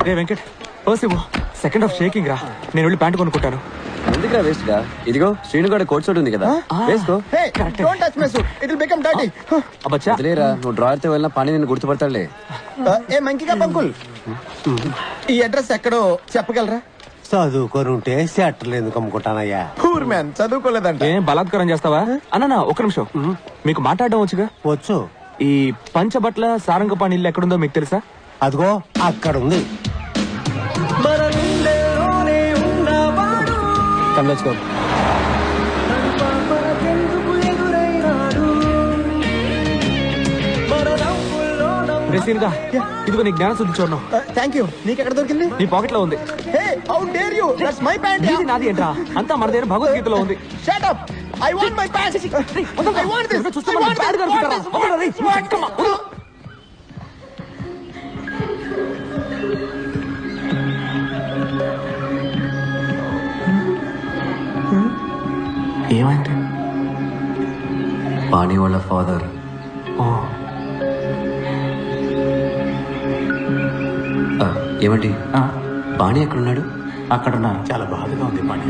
రే Venkat purse ఇవ్వు. Second half shaking రా, నేను వెళ్ళి ప్యాంట్ కొనుక్కుంటాను. ఎందుకురా వేస్ట్ గా? ఇదిగో శ్రీనుగాడ కోట్ సూట్ ఉంది కదా, వేసుకో. వదిలేరా, నువ్వు డ్రాయర్ తో వెళ్ళినా పని నేను గుర్తుపడతాడులే. ఏ మంకిగా పంకుల్, ఈ అడ్రస్ ఎక్కడో చెప్పగలరా? చదువుకొని ఉంటే సెట్టర్లు ఎందుకు అమ్ముకుంటానయ్యా? Poor man, చదువుకోలేదంట. ఏం బలాత్కారం చేస్తావా? అన్న ఒక నిమిషం, మీకు మాట్లాడడం వచ్చుగా? వచ్చు. ఈ పంచబట్ల సారంగపాణి ఇల్లు ఎక్కడుందో మీకు తెలుసా? అదిగో అక్కడ ఉంది. ఇదిగో నీ జ్ఞాన శుద్ధి చూడడం. Thank you. నీకు ఎక్కడ దొరికింది? నీ పాకెట్ లో ఉంది. How dare you, that's my pant. ఇది నాది ఏంట్రా? అంతా మన దగ్గర భగవద్గీతలో ఉంది. Shut up, I want my pant. I want this. చూస్తే మన ప్యాంట్ కనుకుంటారా? ఏమైంది? పాణి వాళ్ళ ఫాదర్. ఏమండి, పాణి ఎక్కడున్నాడు? అక్కడున్నారు. చాలా బాధగా ఉంది పాణి.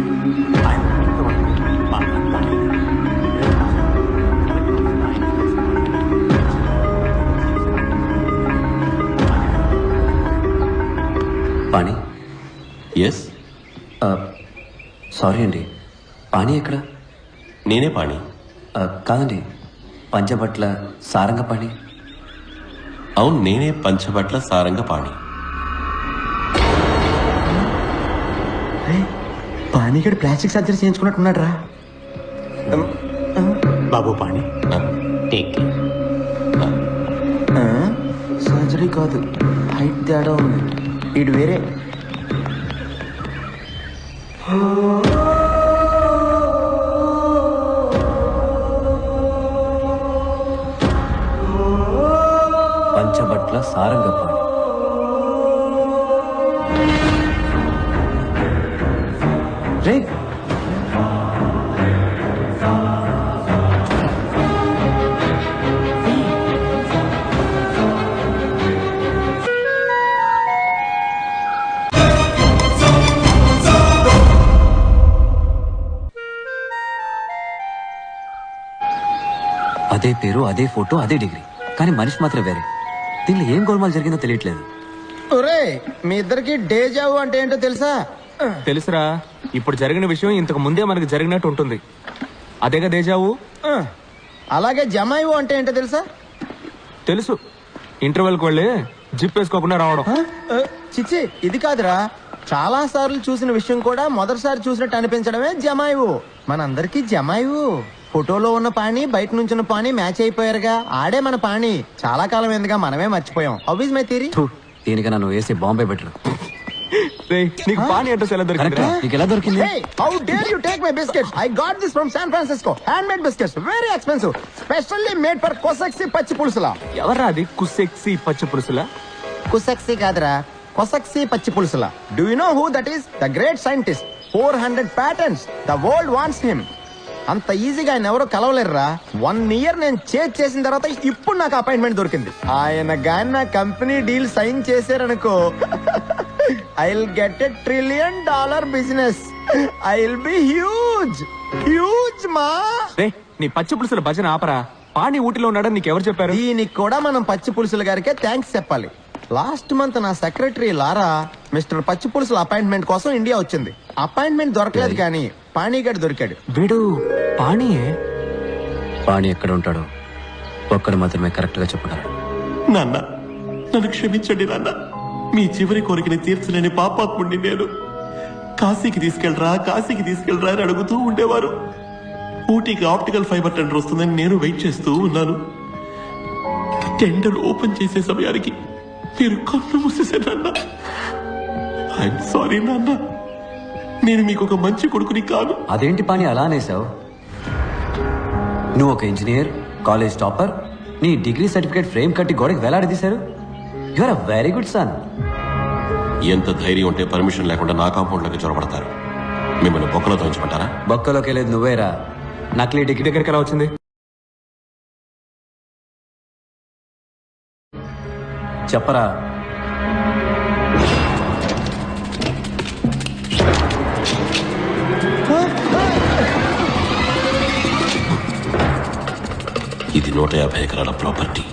పాణి? ఎస్. సారీ అండి, పాణి ఎక్కడ? నేనే పాణి. కాదండి, పంచబట్ల సారంగపాణి. అవును, నేనే పంచబట్ల సారంగపాణి. పానీగడ్ ప్లాస్టిక్ సర్జరీ చేయించుకున్నట్టున్నాడు రా. బాబు పాణి, సర్జరీ కాదు, హైట్ తేడా ఉంది. ఇటు వేరే. పంచబట్ల సారంగపాణి. రే, అదే పేరు, అదే ఫోటో, అదే డిగ్రీ, కానీ మనిషి మాత్రం వేరే. దీనిలో ఏం గోల్మాల్ జరిగిందో తెలియట్లేదు. ఒరే, మీ ఇద్దరికి డేజావు అంటే ఏంటో తెలుసా? తెలుసురా, ఇప్పుడు జరిగిన విషయం ఇంతకు ముందే మనకు జరిగినట్టు ఉంటుంది. అదేగా దేజావు. అలాగే జమాయివు అంటే ఏంటో తెలుసా? తెలుసు, ఇంటర్వెల్కి వెళ్ళి జిప్ వేసుకోకుండా రావడం. చిచ్చి, ఇది కాదురా. చాలా సార్లు చూసిన విషయం కూడా మొదటిసారి చూసినట్టు అనిపించడమే జమాయివు. మనందరికీ జమాయివు. ఫోటోలో ఉన్న పాణి, బయట నుంచి ఉన్న పాణి మ్యాచ్ అయిపోయారుగా. ఆడే మన పాణి. చాలా కాలం ఎందుగా మనమే మర్చిపోయాం. How is my theory? దీనికన్నా నువ్వు వేసి బాంబే బెటర్. నీకు పాణి అడ్రస్ ఎలా దొరికింది? నీకు ఎలా దొరికింది? How dare you take my biscuits? I got this from San Francisco. Handmade biscuits, very expensive, specially made for Kosaksi పచ్చి పులుసులా. ఎవరా అది? కుసెక్సి పచ్చి పులుసులా? కుసక్సి కాదురా, కొసక్సి పచ్చి పులుసులా. Do you know who that is? The great scientist. 400 patents. The world wants him. అంత ఈజీగా ఆయన ఎవరో కలవలేరురా. 1 year నేను చేసిన తర్వాత ఇప్పుడు నాకు అపాయింట్మెంట్ దొరికింది. ఆయన గాని నా కంపెనీ డీల్ సైన్ చేశారనుకో, I'll get $1 trillion business. I'll be huge. Huge మా. నీ పచ్చి పులుసుల భజన ఆపరా. పాణి ఊటిలో ఉన్నాడని నీకెవరు చెప్పారు? దీనికి కూడా మనం పచ్చి పులుసుల గారికే థ్యాంక్స్ చెప్పాలి. లాస్ట్ మంత్ నా సెక్రటరీ లారా మిస్టర్ పచ్చి పులుసుల అపాయింట్మెంట్ కోసం ఇండియా వచ్చింది. అపాయింట్మెంట్ దొరకలేదు కానీ పాణిగడ్ దొరికాడు. వీడు పాణియే. పాణి ఎక్కడ ఉంటాడో ఒక్కడు మాత్రమే కరెక్ట్ గా చెప్పగలడు. నాన్న, నన్ను క్షమించండి నాన్న. మీ చివరి కోరికని తీర్చలేని పాపాత్ముడిని నేను. కాశీకి తీసుకెళ్ళరా అని అడుగుతూ ఉండేవారు. ఊటీకి ఆప్టికల్ ఫైబర్ టెండర్ వస్తుందని నేను వెయిట్ చేస్తూ ఉన్నాను. టెండర్ ఓపెన్ చేసే సమయానికి మీరు కన్ను మూసేశారన్న. ఐఎమ్ సారీ నాన్న. నేను మీకు ఒక మంచి కొడుకుని కాదు. అదేంటి పాణి అలా అనేసావు? నువ్వు ఒక ఇంజనీర్, కాలేజ్ టాపర్, నీ డిగ్రీ సర్టిఫికేట్ ఫ్రేమ్ కట్టి గోడకి వేలాడదీశారు. You are a very good son. ఎంత ధైర్యం ఉంటే పర్మిషన్ లేకుండా నా కాంపౌండ్ లోకి చొరబడతారు? మిమ్మల్ని బొక్కలో ఉంచమంటారా? బొక్కలోకి లేదు, నువ్వేరా. నకిలీ డిగ్రీ దగ్గరికి ఎలా వచ్చింది? చెప్పరా. ఇది 150 ఎకరాల ప్రాపర్టీ.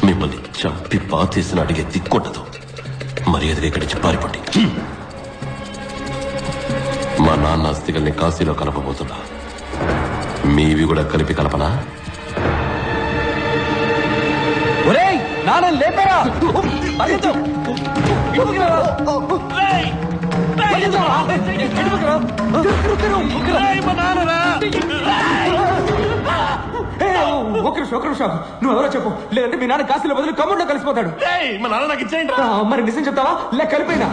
మిమ్మల్ని చంపి పాతేసిన అడిగే దిక్కుండదు. మర్యాదగా ఇక్కడి నుంచి పారిపోండి. మా నాన్న అస్థికల్ని కాశీలో కలపబోతున్నా. మీవి కూడా కలిపి కలపనా? ఒరేయ్ నాన్న లేపరా! పరిగెత్తు! ఇటువైపుకి రా! పరిగెత్తు రా! ఇటువైపుకి రా! ఒక నిమిషం నువ్వెవరో చెప్పు, లేదంటే మీ నాన్న కాశీలో బదులు కమ్ముడిలో కలిసిపోతాడు. మా నాన్న నాకు ఇచ్చేయండి. మరి నిజం చెప్తావా లేక కలిపోయినా?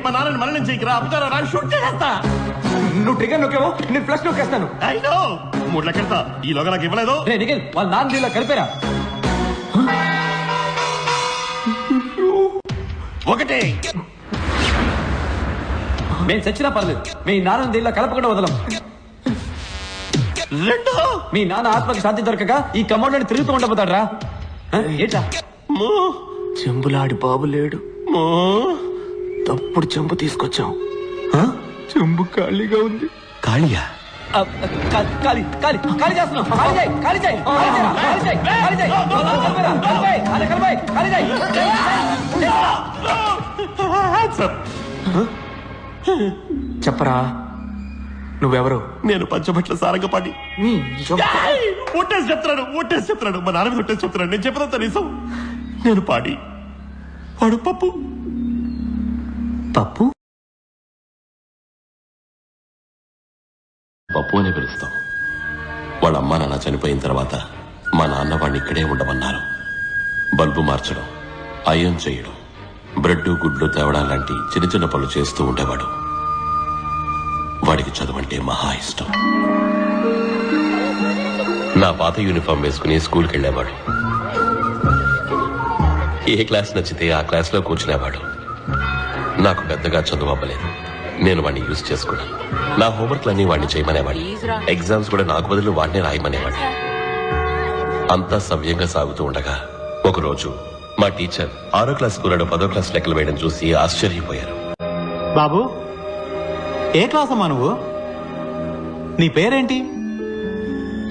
మా నాన్నని మరణం చేయకరా, అప్పుతారా, షూట్ చేస్తా. నువ్వు ట్రిగర్ నొక్కేవో నేను ఫ్లష్ నొక్కేస్తాను. అయినో 3 లెక్కలతా ఈలోగా నాకు ఇవ్వలేదు. రే నిఖిల్, వాళ్ళ నాన్న దీనిలో కలిపారా? ఒకటి మేము చచ్చినా పర్లేదు, మీ నాన్న దీనిలో కలపకుండా వదలం. 2 మీ నాన్న ఆత్మకి శాంతి దొరకక ఈ కమౌండ్ తిరుగుతూ ఉండబోతాడు రా. ఏంటా చెంబులాడి బాబు లేడు, తప్పుడు చెంబు తీసుకొచ్చాం. చెంబు ఖాళీగా ఉంది. ఖాళీయా? ఖాళీ ఖాళీ ఖాళీ చేస్తున్నాం. ఖాళీ చేయి, ఖాళీ చేయి, ఖాళీ చేయి, ఖాళీ చేయి, ఖాళీ చేయి. కలిపాయి, అదే కలిపాయి, ఖాళీ చేయి. చెప్పరా నువ్వెవరు? నేను పంచబట్ల సారంగపాటి. నీ ఒట్టేసి చెప్తున్నాడు. మా నాన్న మీద ఒట్టేసి చెప్తున్నాడు. నేను చెప్పదంతా నిజం. నేను పాడి, వాడు పప్పు. పప్పు పప్పు అని పిలుస్తాం. వాళ్ళ అమ్మ నాన్న చనిపోయిన తర్వాత మా నాన్న వాడిని ఇక్కడే ఉండమన్నారు. బల్బు మార్చడం, అయం చేయడం, బ్రెడ్ గుడ్లు తేవడం లాంటి చిన్న చిన్న పనులు చేస్తూ ఉండేవాడు. వాడికి చదువంటే మహా ఇష్టం. నా పాత యూనిఫామ్ వేసుకుని స్కూల్కి వెళ్ళేవాడు. ఏ క్లాస్ నచ్చితే ఆ క్లాస్లో కూర్చునేవాడు. నాకు పెద్దగా చదువు అవ్వలేదు. నేను వాడిని యూజ్ చేసుకున్నాను. నా హోంవర్క్లన్నీ వాడిని చేయమనేవాడిని. ఎగ్జామ్స్ కూడా నాకు బదులు వాడినే రాయమనేవాడిని. అంతా సవ్యంగా సాగుతూ ఉండగా ఒకరోజు మా టీచర్ 6వ క్లాస్ స్కూల్లో 10వ క్లాస్ లెక్కలు వేయడం చూసి ఆశ్చర్యపోయారు. బాబు, ఏ క్లాస్ అమ్మా నువ్వు? నీ పేరేంటి?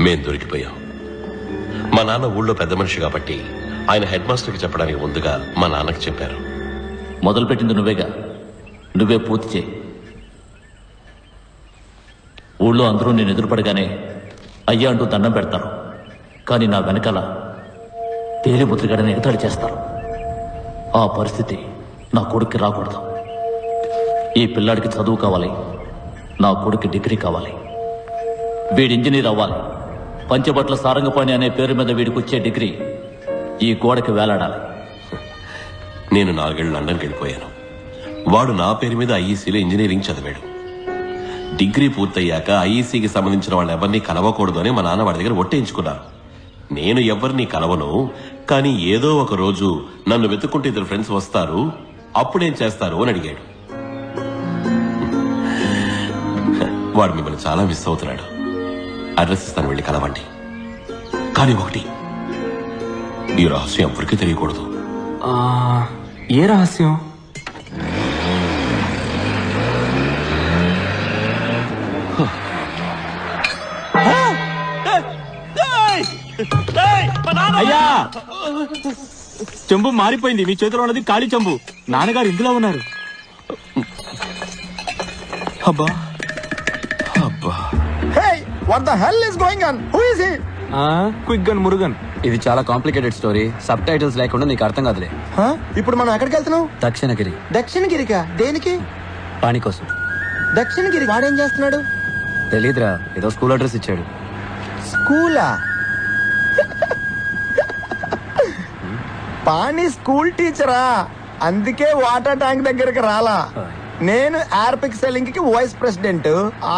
మేం దొరికిపోయాం. మా నాన్న ఊళ్ళో పెద్ద మనిషి కాబట్టి ఆయన హెడ్ మాస్టర్కి చెప్పడానికి ముందుగా మా నాన్నకి చెప్పారు. మొదలుపెట్టింది నువ్వేగా, నువ్వే పూర్తి చేయి. ఊళ్ళో అందరూ నేను ఎదురుపడగానే అయ్యా అంటూ దండం పెడతారు, కానీ నా వెనకాల తేలిముద్రగడని ఎగతాళి చేస్తారు. ఆ పరిస్థితి నా కొడుక్కి రాకూడదు. ఈ పిల్లాడికి చదువు కావాలి, నా కొడుక్కి డిగ్రీ కావాలి. వీడి ఇంజనీర్ అవ్వాలి. పంచబట్ల సారంగపాణి అనే పేరు మీద వీడికి వచ్చే డిగ్రీ ఈ గోడకి వేలాడాలి. నేను 4 ఏళ్ళు లండన్కి వెళ్ళిపోయాను. వాడు నా పేరు మీద ఐఈసీలో ఇంజనీరింగ్ చదివాడు. డిగ్రీ పూర్తయ్యాక ఐఈసీకి సంబంధించిన వాళ్ళు ఎవరిని కలవకూడదు అని మా నాన్న వాడి దగ్గర ఒట్టేయించుకున్నారు. నేను ఎవరిని కలవను, కానీ ఏదో ఒక రోజు నన్ను వెతుక్కుంటే 2 ఫ్రెండ్స్ వస్తారు, అప్పుడేం చేస్తారు అని అడిగాడు. వాడు మిమ్మల్ని చాలా మిస్ అవుతున్నాడు. అడ్రస్ ఇస్తాను, వెళ్ళి కలవండి. కానీ ఒకటి, ఈ రహస్యం ఎవరికి తెలియకూడదు. ఏ రహస్యం? అయ్యా, చెంబు మారిపోయింది. మీ చేతిలో ఉన్నది ఖాళీ చెంబు. నాన్నగారు ఇందులో ఉన్నారు. అబ్బా అబ్బా, Hey, what the hell is going on? Who is he? Quick gun Murugan. ఇది చాలా కాంప్లికేటెడ్ స్టోరీ. సబ్ టైటిల్స్ లేకుండా నీకు అర్థం కాదులే. ఇప్పుడు మనం ఎక్కడికి వెళ్తున్నాం? దక్షిణగిరి. దక్షిణగిరికా? దేనికి? పాణి కోసం. దక్షిణగిరి వాడేం చేస్తున్నాడు? తెలీదురా, ఏదో స్కూల్ అడ్రస్ ఇచ్చాడు. స్కూలా? పాణి స్కూల్ టీచరా? అందుకే వాటర్ ట్యాంక్ దగ్గరికి రాలా. నేను ఆర్పిక్ సెల్లింగ్ కి వైస్ ప్రెసిడెంట్,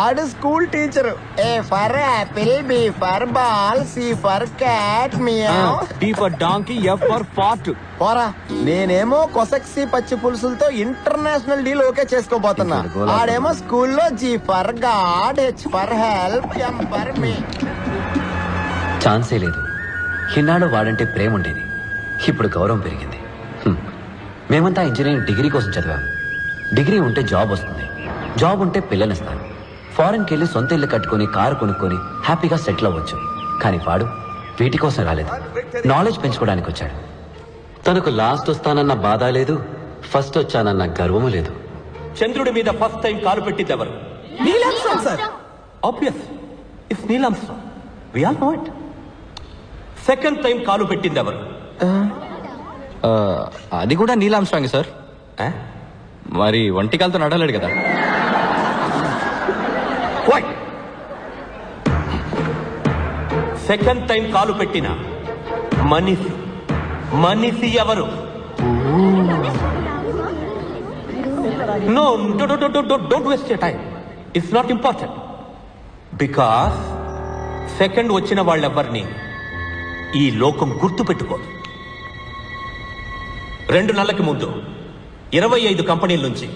ఆడు school teacher. A for apple, B for ball, C for cat, meow. D for donkey, F for fart. పోరా, నేనేమో కొసక్సి పచ్చి పులుసులతో ఇంటర్నేషనల్ డీల్ ఓకే చేసుకోబోతున్నా. ఆడేమో స్కూల్లో G for God, H for help, M for me. ఛాన్సే లేదు. ఇన్నాళ్ళు వాడంటే ప్రేమ ఉండేది, ఇప్పుడు గౌరవం పెరిగింది. మేమంతా ఇంజనీరింగ్ డిగ్రీ కోసం చదివాం. డిగ్రీ ఉంటే జాబ్ వస్తుంది, జాబ్ ఉంటే పిల్లనిస్తాను. ఫారెన్కి వెళ్ళి సొంత ఇల్లు కట్టుకుని కారు కొనుక్కొని హ్యాపీగా సెటిల్ అవ్వచ్చు. కానీ వాడు వీటి కోసం రాలేదు, నాలెడ్జ్ పెంచుకోవడానికి వచ్చాడు. తనకు లాస్ట్ వస్తానన్న బాధ లేదు, ఫస్ట్ వచ్చానన్న గర్వము లేదు. చంద్రుడి మీద ఫస్ట్ టైం కాలు పెట్టింది ఎవరు? Obvious, it's Neil Armstrong. We all know it. Second time కాలు పెట్టింది ఎవరు? అది కూడా నీల్ ఆర్మ్స్ట్రాంగ్ సార్. మరి ఒంటి కాలతో నడవలేడు కదా. సెకండ్ టైం కాలు పెట్టిన మనిషి ఎవరు? No, don't waste your time. It's not important. Because second వచ్చిన వాళ్ళెవ్వరిని ఈ లోకం గుర్తు పెట్టుకోదు. 2 నెలలకి ముందు 25 కంపెనీల నుంచి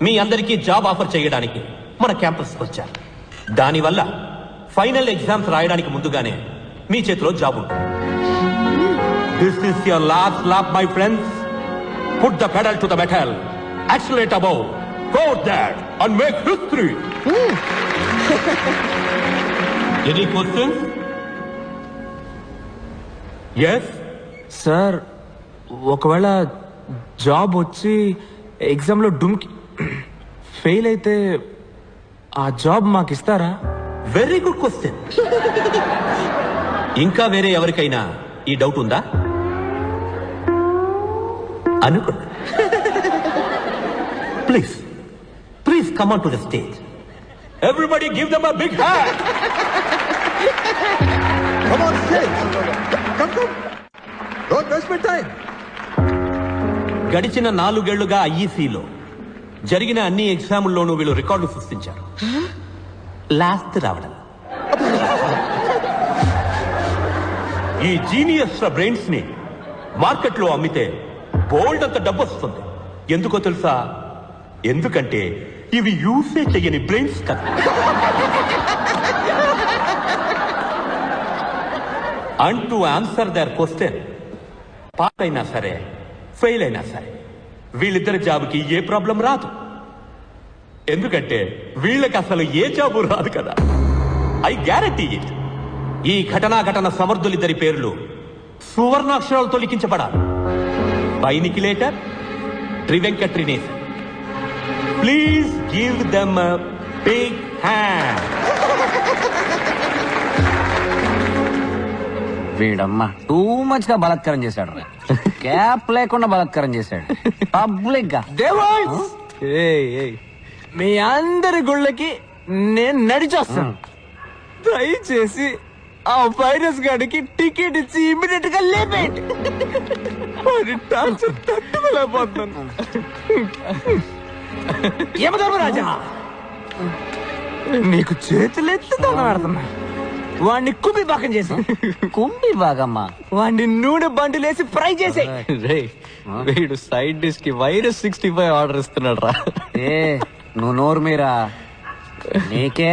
మీ అందరికీ జాబ్ ఆఫర్ చేయడానికి మన క్యాంపస్కి వచ్చారు. దానివల్ల ఫైనల్ ఎగ్జామ్స్ రాయడానికి ముందుగానే మీ చేతిలో జాబ్ ఉంటుంది. This is your last lap my friends. Put the pedal to the metal, accelerate above, go that and make history. Any questions? Yes sir, ఒకవేళ జాబ్ వచ్చి ఎగ్జామ్లో డుమ్కి ఫెయిల్ అయితే ఆ జాబ్ మాకు ఇస్తారా? Very good question. ఇంకా వేరే ఎవరికైనా ఈ డౌట్ ఉందా? అనుకున్నా. Please come on to the stage. Everybody give them a big hand. Come on stage. Come. Don't waste my time. గడిచిన 4 ఏళ్లుగా ఐఈసీలో జరిగిన అన్ని ఎగ్జాముల్లోనూ వీళ్ళు రికార్డు సృష్టించారు. లాస్ట్ రావడం. ఈ జీనియస్ బ్రెయిన్స్ ని మార్కెట్ లో అమ్మితే బోల్డ్ అంత డబ్బు వస్తుంది. ఎందుకో తెలుసా? ఎందుకంటే ఇవి యూసే చెయ్యని బ్రెయిన్స్ కదా. And to answer their question, pass అయినా సరే ఫెయిల్ అయినా సరే వీళ్ళిద్దరి జాబ్కి ఏ ప్రాబ్లం రాదు. ఎందుకంటే వీళ్ళకి అసలు ఏ జాబు రాదు కదా. I guarantee it. ఈ ఘటన సమర్థులిద్దరి పేర్లు సువర్ణాక్షరాలతో లిఖించబడాలి. బై నిఖిలేటర్, ట్రివెంకట్రినేస్. Please give them a big hand. వీడమ్మా టూ మచ్ గా బలాత్కారం చేశాడు. క్యాప్ లేకుండా బలాత్కారం చేశాడు పబ్లిక్ గా. మీ అందరి గుళ్ళకి నేను నడిచొస్తాను. దయచేసి ఆ వైరస్ గాడికి టికెట్ ఇచ్చి ఇమీడియట్ గా లేపేయండి. తట్టుకోలేకపోతున్నాను. యమధర్మరాజా, నీకు చేతులెత్తి దండం పెడుతున్నా. వాడిని కుంభి భాగం చేసి కుంభి భాగమ్మా వాడిని నూనె బండిలేసి ఫ్రై చేసే. వీడు సైడ్ డిష్ కి వైరస్ 65 ఆర్డర్ ఇస్తున్నాడు రా. నువ్వు నోరు మీరా. నీకే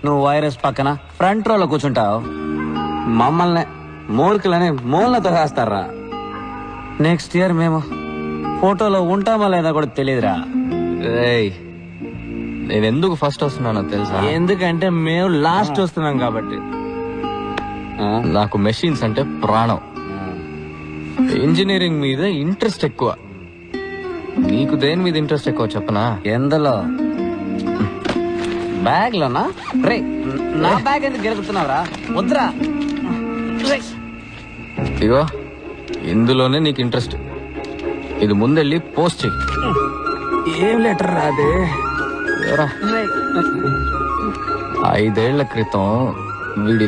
నువ్వు వైరస్ పక్కన ఫ్రంట్ రోలో కూర్చుంటావు. మమ్మల్ని మూర్ఖులని మూలతో వేస్తారా. నెక్స్ట్ ఇయర్ మేము ఫోటోలో ఉంటామా లేదా కూడా తెలియదురా. నేను ఎందుకు ఫస్ట్ వస్తున్నానో తెలుసా? ఎందుకంటే మేము లాస్ట్ వస్తున్నాం కాబట్టి. నాకు మెషిన్స్ అంటే ప్రాణం. ఇంజనీరింగ్ మీద ఇంట్రెస్ట్ ఎక్కువ. నీకు దేని మీద ఇంట్రెస్ట్ ఎక్కువ చెప్పనా? ఎందులో? బ్యాగ్ లోనా? రే నా బ్యాగ్ ఎందుకు గెలుగుతున్నావురా? వద్దురా. ఇగో ఇందులోనే నీకు ఇంట్రెస్ట్. ఇది ముందెళ్ళి పోస్ట్ చెయ్యి. ఏం లెటర్ రాదే. 5 ఏళ్ల క్రితం వీడి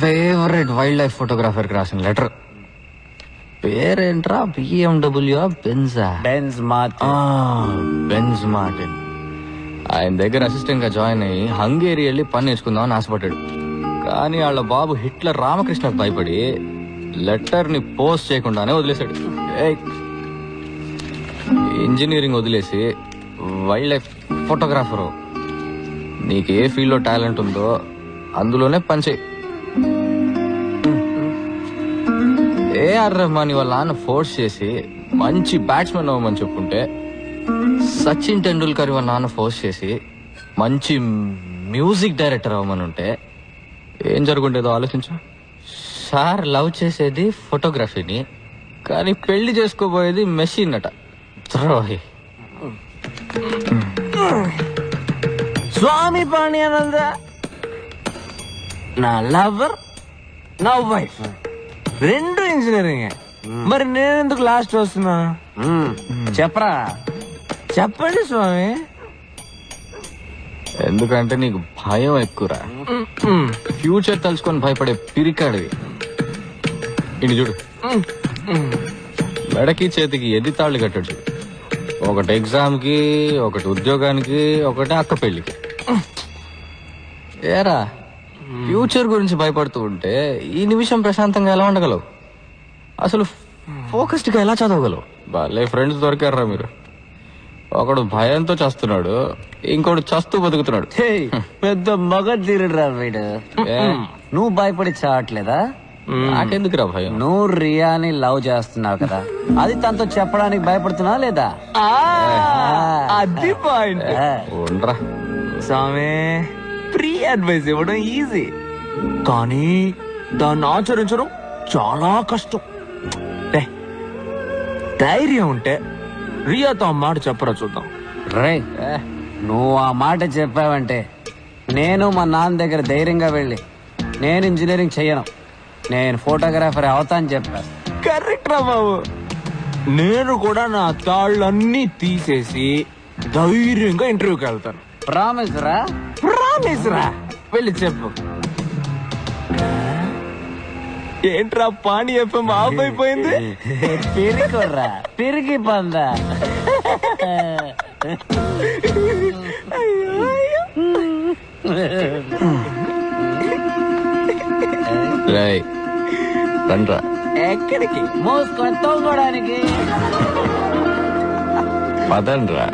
ఫేవరెట్ వైల్డ్ లైఫ్ ఫోటోగ్రాఫర్ కి రాసిన లెటర్. పేరేంట్రా? BMW బెంజా? Benz Martin. ఆయన దగ్గర అసిస్టెంట్ గా జాయిన్ అయ్యి హంగేరి వెళ్ళి పని నేర్చుకుందామని ఆశపడ్డాడు. కానీ వాళ్ళ బాబు హిట్లర్ రామకృష్ణకు భయపడి లెటర్ ని పోస్ట్ చేయకుండానే వదిలేశాడు. ఇంజనీరింగ్ వదిలేసి వైల్డ్ లైఫ్ ఫోటోగ్రాఫరు. నీకు ఏ ఫీల్డ్ లో టాలెంట్ ఉందో అందులోనే పనిచేయి. ఏఆర్ రెహమాన్ వాళ్ళ నాన్న ఫోర్స్ చేసి మంచి బ్యాట్స్మెన్ అవ్వమని చెప్పుంటే, సచిన్ టెండూల్కర్ వాళ్ళ నాన్న ఫోర్స్ చేసి మంచి మ్యూజిక్ డైరెక్టర్ అవ్వమని ఉంటే ఏం జరుగుండేదో ఆలోచించు. సార్ లవ్ చేసేది ఫోటోగ్రఫీని, కానీ పెళ్లి చేసుకోబోయేది మెషిన్ అట. ద్రోహి. స్వామి పాణ్యానంద నా లవర్, నా వైఫ్ రెండు ఇంజనీరింగ్. మరి నేనెందుకు లాస్ట్ వస్తున్నా? చెప్పరా, చెప్పండి స్వామి. ఎందుకంటే నీకు భయం ఎక్కువరా. ఫ్యూచర్ తలుచుకొని భయపడే పిరికాడివి. ఇటు చూడు, మెడకి చేతికి ఎది తాళ్ళు కట్టాడు చూడు. ఒకటి ఎగ్జామ్ కి, ఒకటి ఉద్యోగానికి, ఒకటి అక్క పెళ్లికి. ఏరా, ఫ్యూచర్ గురించి భయపడుతూ ఉంటే ఈ నిమిషం ప్రశాంతంగా ఎలా ఉండగలవు? అసలు ఫోకస్డ్ గా ఎలా చదవగలవు? భలే ఫ్రెండ్స్ దొరికారా మీరు. ఒకడు భయంతో చస్తున్నాడు, ఇంకోడు చస్తూ బతుకుతున్నాడు. పెద్ద మగ తీరురా వీడు. నువ్వు భయపడి చావట్లేదా? నాకెందుకురా భయం? నువ్వు రియాని లవ్ చేస్తున్నావు కదా, అది తనతో చెప్పడానికి భయపడుతున్నావా లేదా? అది పాయింట్. ఉండరా స్వామి, ఫ్రీ అడ్వైస్ ఇవ్వడం ఈజీ, కానీ దాన్ని ఆచరించడం చాలా కష్టం. ధైర్యం ఉంటే రియాతో ఆ మాట చెప్పరా చూద్దాం. రే, నువ్వు ఆ మాట చెప్పావంటే నేను మా నాన్న దగ్గర ధైర్యంగా వెళ్ళి నేను ఇంజనీరింగ్ చెయ్యను, నేను ఫోటోగ్రాఫర్ అవుతా అని చెప్పా. కరెక్ట్ రా బాబు. నేను కూడా నా తాళ్ళన్నీ తీసేసి ధైర్యంగా ఇంటర్వ్యూకి వెళ్తాను. ప్రామిస్ రా? ప్రామిస్ రా. వెళ్ళి చెప్పు. ఏంట్రా పాణి ఎఫ్ఎం ఆఫ్ అయిపోయింది? పిరికొర్రా, పిరికి పందా. రండ్రా. ఎక్కడికి? మోసుకొని తోలుకోవడానికి. పదండ్రా.